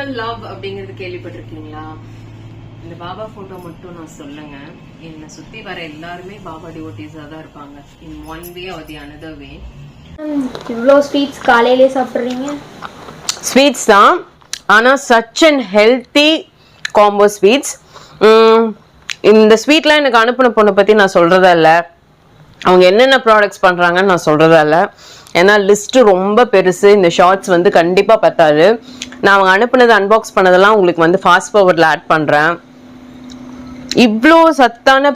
Equal love அப்படிங்கறது கேள்விப்பட்டிருக்கீங்களா? இந்த பாபா போட்டோ மட்டும் நான் சொல்லுங்க, என்னை சுத்தி வர எல்லாருமே பாபா டிவோட்டிஸா தான் இருப்பாங்க. In one way or the another way. இவ்வளோ ஸ்வீட்ஸ் காலையிலே சாப்பிட்றீங்க? ஸ்வீட்ஸ் தான், ஆனால் such and healthy combo sweets. இந்த ஸ்வீட்லாம் எனக்கு அனுப்பின பொண்ணை பற்றி நான் சொல்கிறதா இல்லை, அவங்க என்னென்ன ப்ராடக்ட்ஸ் பண்ணுறாங்கன்னு நான் சொல்கிறதா இல்லை. ஏன்னா லிஸ்ட்டு ரொம்ப பெருசு, இந்த ஷார்ட்ஸ் வந்து கண்டிப்பாக பத்தாது. நான் அவங்க அனுப்புனது அன்பாக்ஸ் பண்ணதெல்லாம் உங்களுக்கு வந்து ஃபாஸ்ட் ஃபார்வர்டில் ஆட் பண்ணுறேன். இவ்வளோ சத்தான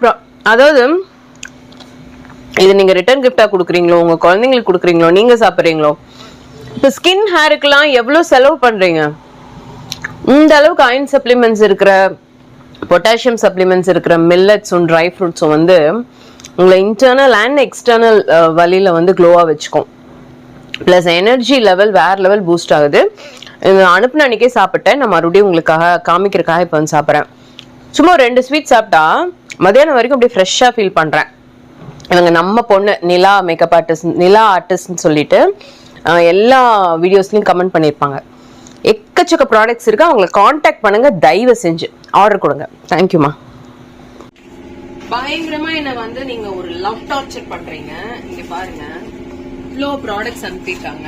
அதாவது இது நீங்கள் ரிட்டர்ன் கிஃப்டாக கொடுக்குறீங்களோ, உங்கள் குழந்தைங்களுக்கு கொடுக்குறீங்களோ, நீங்கள் சாப்பிட்றீங்களோ, இப்போ ஸ்கின் ஹேருக்கெல்லாம் எவ்வளோ செலவு பண்ணுறீங்க. இந்த அளவுக்கு அயன் சப்ளிமெண்ட்ஸ் இருக்கிற, பொட்டாசியம் சப்ளிமெண்ட்ஸ் இருக்கிற மில்லட்ஸும் ட்ரை ஃப்ரூட்ஸும் வந்து உங்களை இன்டர்னல் அண்ட் எக்ஸ்டர்னல் வழியில் வந்து க்ளோவாக வச்சுக்கும். ப்ளஸ் எனர்ஜி லெவல் வேறு லெவல் பூஸ்ட் ஆகுது. அனுப்புன அன்றைக்கே சாப்பிட்டேன், நான் மறுபடியும் உங்களுக்காக காமிக்கிறதுக்காக இப்போ வந்து சாப்பிட்றேன். சும்மா 2 ஸ்வீட் சாப்பிட்டா மதியானம் வரைக்கும் அப்படியே ஃப்ரெஷ்ஷாக ஃபீல் பண்ணுறேன். இவங்க நம்ம பொண்ணு நிலா மேக்கப் ஆர்டிஸ்ட், நிலா ஆர்டிஸ்ட்னு சொல்லிட்டு எல்லா வீடியோஸ்லையும் கமெண்ட் பண்ணியிருப்பாங்க. எக்கச்சக்க ப்ராடக்ட்ஸ் இருக்கு, அவங்களை காண்டாக்ட் பண்ணுங்க, தயவு செஞ்சு ஆர்டர் கொடுங்க. தேங்க்யூமா. பயங்கரமா என்ன வந்து நீங்க ஒரு லவ் டார்ச்சர் பண்றீங்க. இங்க பாருங்க, இவ்வளோ ப்ராடக்ட்ஸ் அனுப்பியிருக்காங்க.